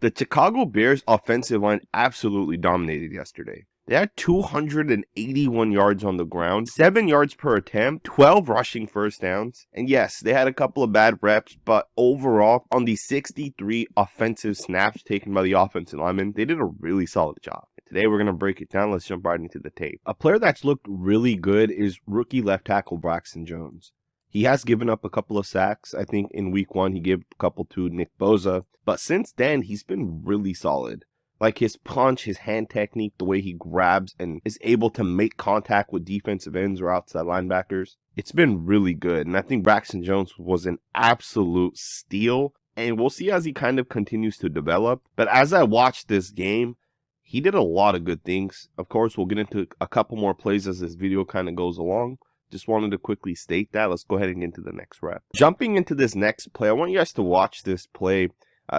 The Chicago Bears offensive line absolutely dominated yesterday. They had 281 yards on the ground, 7 yards per attempt, 12 rushing first downs. And yes, they had a couple of bad reps, but overall, on the 63 offensive snaps taken by the offensive linemen, they did a really solid job. Today we're going to break it down. Let's jump right into the tape. A player that's looked really good is rookie left tackle Braxton Jones. He has given up a couple of sacks. I think in week 1 he gave a couple to Nick Bosa, but since then he's been really solid. Like his punch, his hand technique, the way he grabs and is able to make contact with defensive ends or outside linebackers. It's been really good. And I think Braxton Jones was an absolute steal. And we'll see as he kind of continues to develop. But as I watched this game, he did a lot of good things. Of course, we'll get into a couple more plays as this video kind of goes along. Just wanted to quickly state that. Let's go ahead and get into the next rep. Jumping into this next play, I want you guys to watch this play.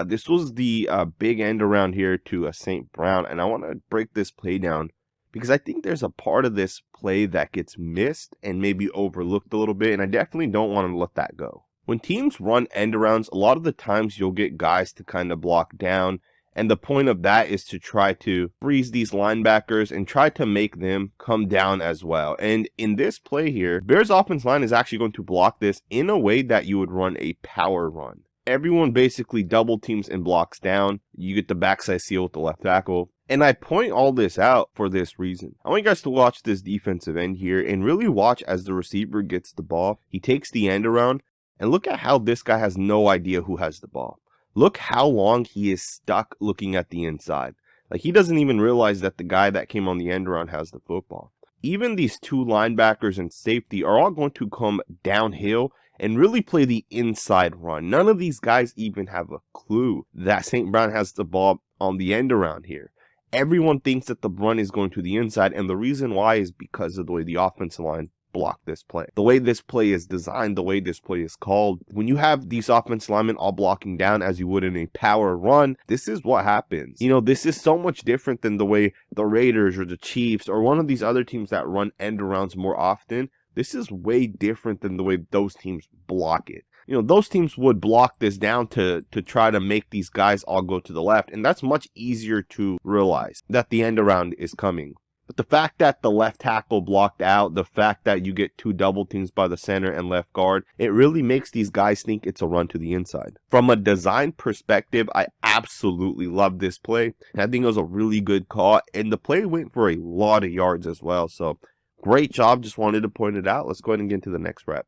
This was the big end around here to St. Brown, and I want to break this play down because I think there's a part of this play that gets missed and maybe overlooked a little bit, and I definitely don't want to let that go. When teams run end arounds, a lot of the times you'll get guys to kind of block down, and the point of that is to try to freeze these linebackers and try to make them come down as well. And in this play here, Bears offense line is actually going to block this in a way that you would run a power run. Everyone basically double teams and blocks down. You get the backside seal with the left tackle. And I point all this out for this reason. I want you guys to watch this defensive end here and really watch as the receiver gets the ball. He takes the end around and look at how this guy has no idea who has the ball. Look how long he is stuck looking at the inside. Like he doesn't even realize that the guy that came on the end around has the football. Even these two linebackers and safety are all going to come downhill and really play the inside run. None of these guys even have a clue that St. Brown has the ball on the end around here. Everyone thinks that the run is going to the inside, and the reason why is because of the way the offensive line blocked this play. The way this play is designed, the way this play is called. When you have these offensive linemen all blocking down as you would in a power run, this is what happens. You know, this is so much different than the way the Raiders or the Chiefs or one of these other teams that run end arounds more often. This is way different than the way those teams block it. You know, those teams would block this down to try to make these guys all go to the left. And that's much easier to realize that the end around is coming. But the fact that the left tackle blocked out, the fact that you get two double teams by the center and left guard, it really makes these guys think it's a run to the inside. From a design perspective, I absolutely love this play. I think it was a really good call. And the play went for a lot of yards as well. So great job. Just wanted to point it out. Let's go ahead and get into the next rep.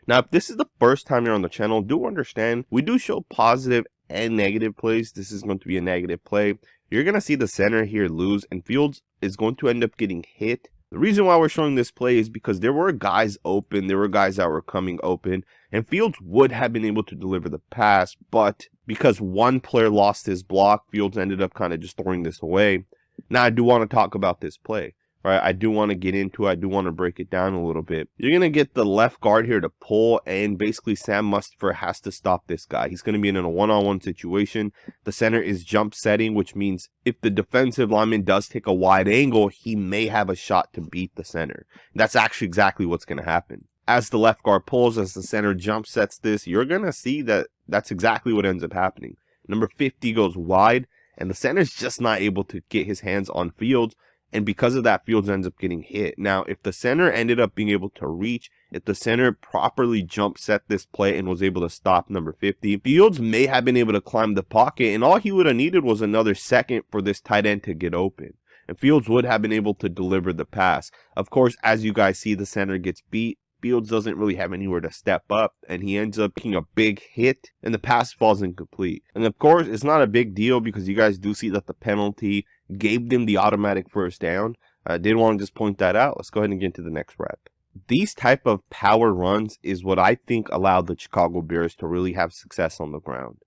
Now, if this is the first time you're on the channel, do understand we do show positive and negative plays. This is going to be a negative play. You're going to see the center here lose, and Fields is going to end up getting hit. The reason why we're showing this play is because there were guys open. There were guys that were coming open, and Fields would have been able to deliver the pass, but because one player lost his block, Fields ended up kind of just throwing this away. Now, I do want to talk about this play. Right, I do want to get into it. I do want to break it down a little bit. You're going to get the left guard here to pull, and basically Sam Mustipher has to stop this guy. He's going to be in a one-on-one situation. The center is jump setting, which means if the defensive lineman does take a wide angle, he may have a shot to beat the center. That's actually exactly what's going to happen. As the left guard pulls, as the center jump sets this, you're going to see that that's exactly what ends up happening. Number 50 goes wide, and the center's just not able to get his hands on Fields. And because of that, Fields ends up getting hit. Now, if the center ended up being able to reach, if the center properly jump set this play and was able to stop number 50, Fields may have been able to climb the pocket, and all he would have needed was another second for this tight end to get open. And Fields would have been able to deliver the pass. Of course, as you guys see, the center gets beat. Fields doesn't really have anywhere to step up, and he ends up taking a big hit, and the pass falls incomplete. And of course, it's not a big deal because you guys do see that the penalty gave them the automatic first down. I did want to just point that out. Let's go ahead and get into the next rep. These type of power runs is what I think allowed the Chicago Bears to really have success on the ground.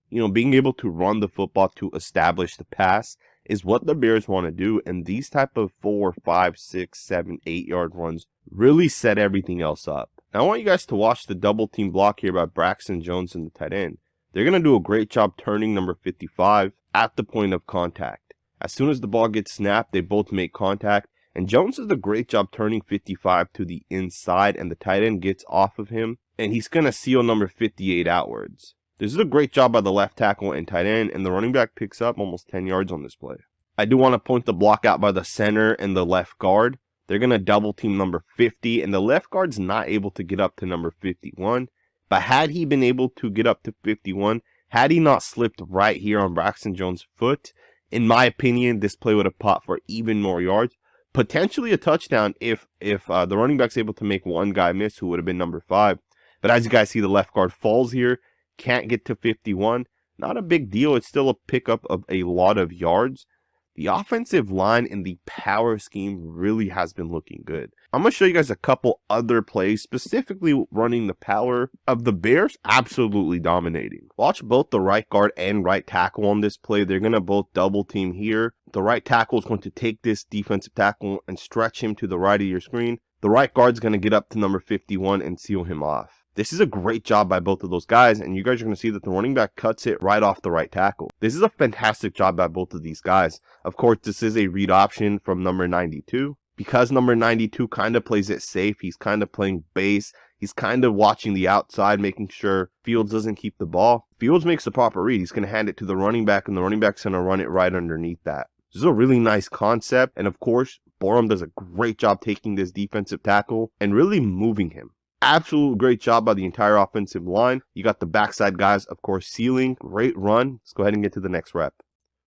You know, being able to run the football to establish the pass is what the Bears want to do, and these type of 4, 5, 6, 7, 8 yard runs really set everything else up. Now I want you guys to watch the double team block here by Braxton Jones and the tight end. They're going to do a great job turning number 55 at the point of contact. As soon as the ball gets snapped, they both make contact, and Jones does a great job turning 55 to the inside, and the tight end gets off of him, and he's going to seal number 58 outwards. This is a great job by the left tackle and tight end, and the running back picks up almost 10 yards on this play. I do want to point the block out by the center and the left guard. They're going to double team number 50, and the left guard's not able to get up to number 51. But had he been able to get up to 51, had he not slipped right here on Braxton Jones' foot, in my opinion, this play would have popped for even more yards. Potentially a touchdown if the running back's able to make one guy miss, who would have been number 5. But as you guys see, the left guard falls here, can't get to 51. Not a big deal. It's still a pickup of a lot of yards. The offensive line in the power scheme really has been looking good. I'm going to show you guys a couple other plays, specifically running the power of the Bears absolutely dominating. Watch both the right guard and right tackle on this play. They're going to both double team here. The right tackle is going to take this defensive tackle and stretch him to the right of your screen. The right guard's going to get up to number 51 and seal him off. This is a great job by both of those guys, and you guys are going to see that the running back cuts it right off the right tackle. This is a fantastic job by both of these guys. Of course, this is a read option from number 92. Because number 92 kind of plays it safe, he's kind of playing base. He's kind of watching the outside, making sure Fields doesn't keep the ball. Fields makes the proper read. He's going to hand it to the running back, and the running back's going to run it right underneath that. This is a really nice concept, and of course, Borom does a great job taking this defensive tackle and really moving him. Absolute great job by the entire offensive line. You got the backside guys, of course, sealing. Great run. Let's go ahead and get to the next rep.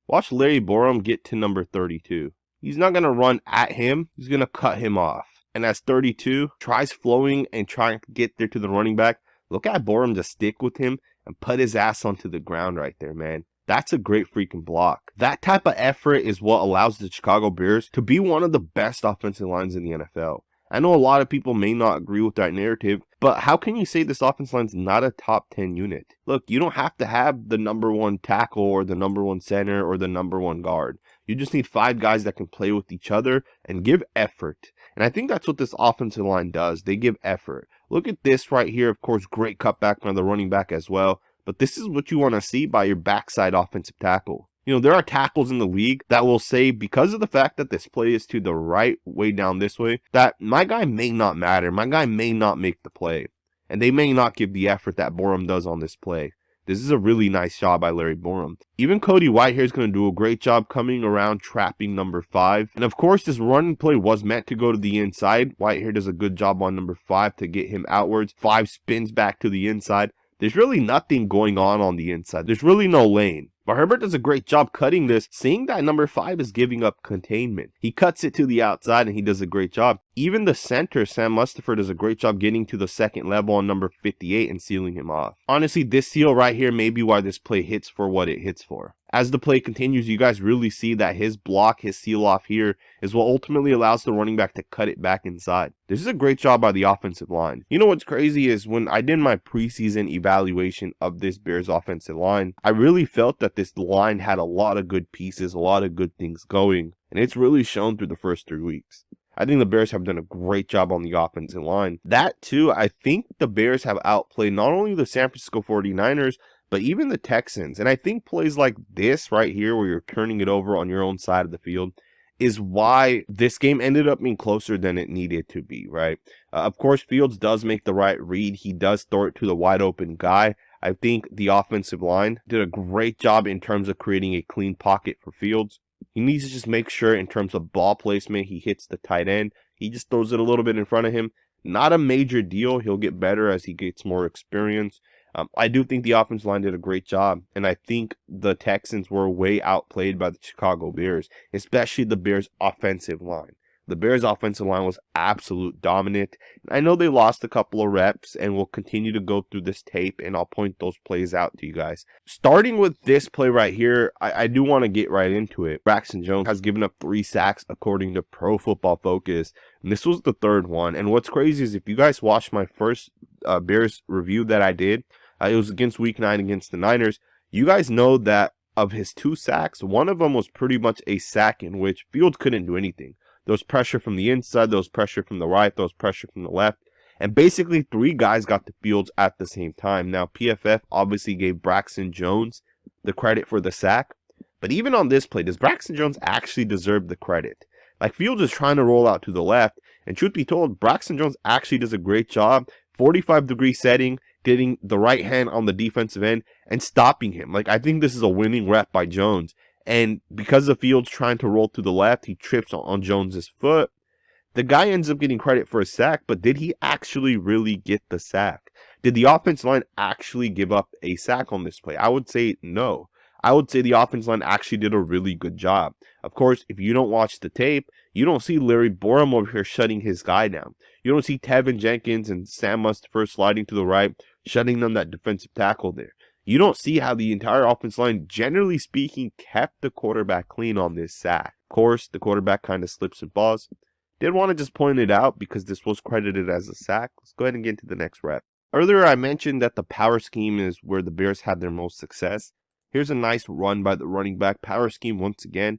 Watch Larry Borom get to number 32. He's not going to run at him. He's going to cut him off. And as 32 tries flowing and trying to get there to the running back, look at Borom just stick with him and put his ass onto the ground right there, man. That's a great freaking block. That type of effort is what allows the Chicago Bears to be one of the best offensive lines in the NFL. I know a lot of people may not agree with that narrative, but how can you say this offensive line's not a top 10 unit? Look, you don't have to have the number 1 tackle or the number 1 center or the number 1 guard. You just need 5 guys that can play with each other and give effort. And I think that's what this offensive line does. They give effort. Look at this right here. Of course, great cutback by the running back as well. But this is what you want to see by your backside offensive tackle. You know, there are tackles in the league that will say, because of the fact that this play is to the right, way down this way, that my guy may not matter. My guy may not make the play. And they may not give the effort that Borom does on this play. This is a really nice job by Larry Borom. Even Cody Whitehair is going to do a great job coming around, trapping number 5. And of course, this running play was meant to go to the inside. Whitehair does a good job on number 5 to get him outwards. 5 spins back to the inside. There's really nothing going on the inside. There's really no lane. But Herbert does a great job cutting this, seeing that number 5 is giving up containment. He cuts it to the outside, and he does a great job. Even the center, Sam Mustipher, does a great job getting to the second level on number 58 and sealing him off. Honestly, this seal right here may be why this play hits for what it hits for. As the play continues, you guys really see that his block, his seal off here, is what ultimately allows the running back to cut it back inside. This is a great job by the offensive line. You know what's crazy is when I did my preseason evaluation of this Bears offensive line, I really felt that this line had a lot of good pieces, a lot of good things going, and it's really shown through the first 3 weeks. I think the Bears have done a great job on the offensive line. That too, I think the Bears have outplayed not only the San Francisco 49ers, but even the Texans. And I think plays like this right here, where you're turning it over on your own side of the field, is why this game ended up being closer than it needed to be, right? Of course, Fields does make the right read. He does throw it to the wide open guy. I think the offensive line did a great job in terms of creating a clean pocket for Fields. He needs to just make sure in terms of ball placement, he hits the tight end. He just throws it a little bit in front of him. Not a major deal. He'll get better as he gets more experience. I do think the offensive line did a great job, and I think the Texans were way outplayed by the Chicago Bears, especially the Bears' offensive line. The Bears' offensive line was absolute dominant. I know they lost a couple of reps, and we'll continue to go through this tape, and I'll point those plays out to you guys. Starting with this play right here, I do want to get right into it. Braxton Jones has given up 3 sacks according to Pro Football Focus, and this was the 3rd one. And what's crazy is if you guys watched my first Bears review that I did, it was against Week 9 against the Niners. You guys know that of his 2 sacks, one of them was pretty much a sack in which Fields couldn't do anything. There was pressure from the inside, there was pressure from the right, there was pressure from the left. And basically 3 guys got to Fields at the same time. Now, PFF obviously gave Braxton Jones the credit for the sack. But even on this play, does Braxton Jones actually deserve the credit? Like, Fields is trying to roll out to the left. And truth be told, Braxton Jones actually does a great job. 45-degree setting, getting the right hand on the defensive end and stopping him. Like, I think this is a winning rep by Jones. And because the field's trying to roll to the left, he trips on Jones's foot. The guy ends up getting credit for a sack, but did he actually really get the sack? Did the offensive line actually give up a sack on this play? I would say no. I would say the offensive line actually did a really good job. Of course, if you don't watch the tape, you don't see Larry Borom over here shutting his guy down. You don't see Teven Jenkins and Sam Mustipher sliding to the right, shutting down that defensive tackle there. You don't see how the entire offensive line, generally speaking, kept the quarterback clean on this sack. Of course, the quarterback kind of slips and falls. Did want to just point it out because this was credited as a sack. Let's go ahead and get into the next rep. Earlier, I mentioned that the power scheme is where the Bears had their most success. Here's a nice run by the running back. Power scheme once again.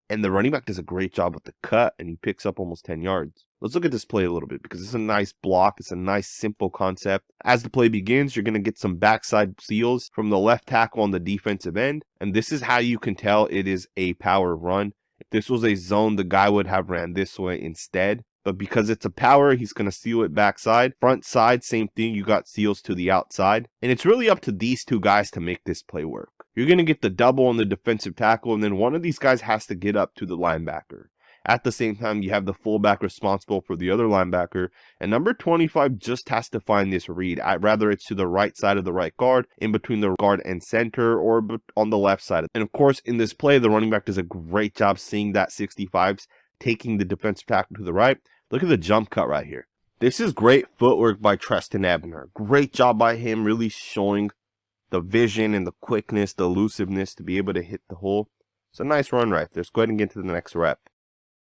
And the running back does a great job with the cut, and he picks up almost 10 yards. Let's look at this play a little bit because it's a nice block. It's a nice, simple concept. As the play begins, you're going to get some backside seals from the left tackle on the defensive end. And this is how you can tell it is a power run. If this was a zone, the guy would have ran this way instead. But because it's a power, he's going to seal it backside. Front side, same thing. You got seals to the outside. And it's really up to these two guys to make this play work. You're going to get the double on the defensive tackle, and then one of these guys has to get up to the linebacker. At the same time, you have the fullback responsible for the other linebacker, and number 25 just has to find this read. Rather it's to the right side of the right guard, in between the guard and center, or on the left side. And of course, in this play, the running back does a great job seeing that 65's taking the defensive tackle to the right. Look at the jump cut right here. This is great footwork by Treston Ebner. Great job by him, really showing the vision and the quickness, the elusiveness to be able to hit the hole. It's a nice run right there. Let's go ahead and get to the next rep.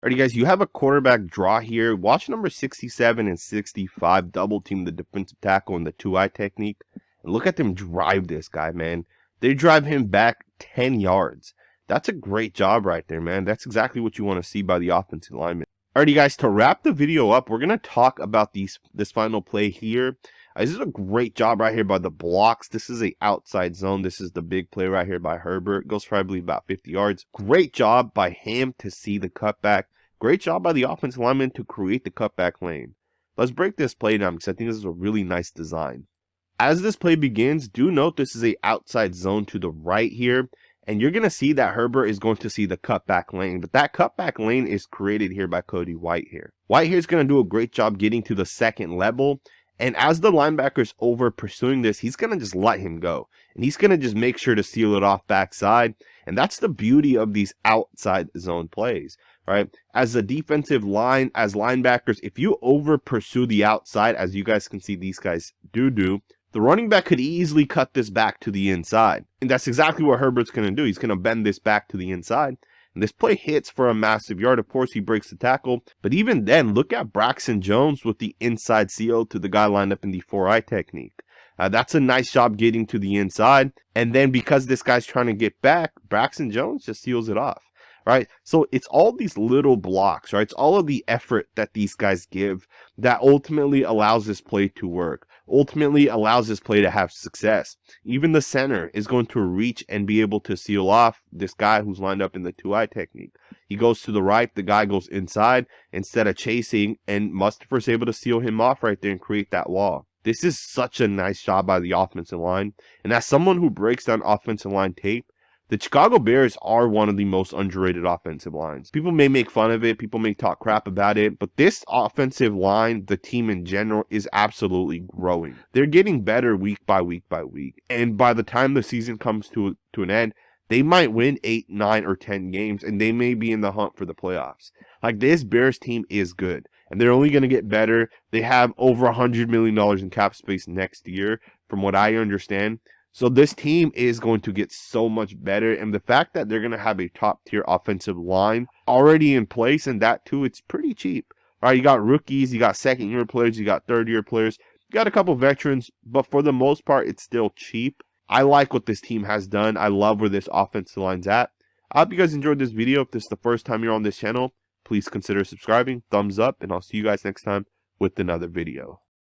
Alrighty guys, you have a quarterback draw here. Watch number 67 and 65 double team the defensive tackle in the 2-eye technique. And look at them drive this guy, man. They drive him back 10 yards. That's a great job right there, man. That's exactly what you want to see by the offensive lineman. Alrighty guys, to wrap the video up, we're going to talk about this final play here. This is a great job right here by the blocks. This is a outside zone. This is the big play right here by Herbert. Goes probably about 50 yards. Great job by him to see the cutback. Great job by the offensive lineman to create the cutback lane. Let's break this play down because I think this is a really nice design. As this play begins, do note this is a outside zone to the right here. And you're going to see that Herbert is going to see the cutback lane. But that cutback lane is created here by Cody Whitehair. Whitehair is going to do a great job getting to the second level. And as the linebacker's over pursuing this, he's going to just let him go. And he's going to just make sure to seal it off backside. And that's the beauty of these outside zone plays, right? As a defensive line, as linebackers, if you over pursue the outside, as you guys can see these guys do, the running back could easily cut this back to the inside. And that's exactly what Herbert's going to do. He's going to bend this back to the inside. And this play hits for a massive yard. Of course, he breaks the tackle. But even then, look at Braxton Jones with the inside seal to the guy lined up in the 4-eye technique. That's a nice job getting to the inside. And then because this guy's trying to get back, Braxton Jones just seals it off. Right? So it's all these little blocks, right? It's all of the effort that these guys give that ultimately allows this play to work. Ultimately allows this play to have success. Even the center is going to reach and be able to seal off this guy who's lined up in the 2-eye technique. He goes to the right, the guy goes inside instead of chasing, and Mustipher's able to seal him off right there and create that wall. This is such a nice job by the offensive line. And as someone who breaks down offensive line tape, the Chicago Bears are one of the most underrated offensive lines. People may make fun of it. People may talk crap about it. But this offensive line, the team in general, is absolutely growing. They're getting better week by week by week. And by the time the season comes to an end, they might win 8, 9, or 10 games. And they may be in the hunt for the playoffs. Like, this Bears team is good. And they're only going to get better. They have over $100 million in cap space next year, from what I understand. So this team is going to get so much better, and the fact that they're going to have a top-tier offensive line already in place, and that too, it's pretty cheap. All right, you got rookies, you got second-year players, you got third-year players, you got a couple veterans, but for the most part, it's still cheap. I like what this team has done. I love where this offensive line's at. I hope you guys enjoyed this video. If this is the first time you're on this channel, please consider subscribing, thumbs up, and I'll see you guys next time with another video.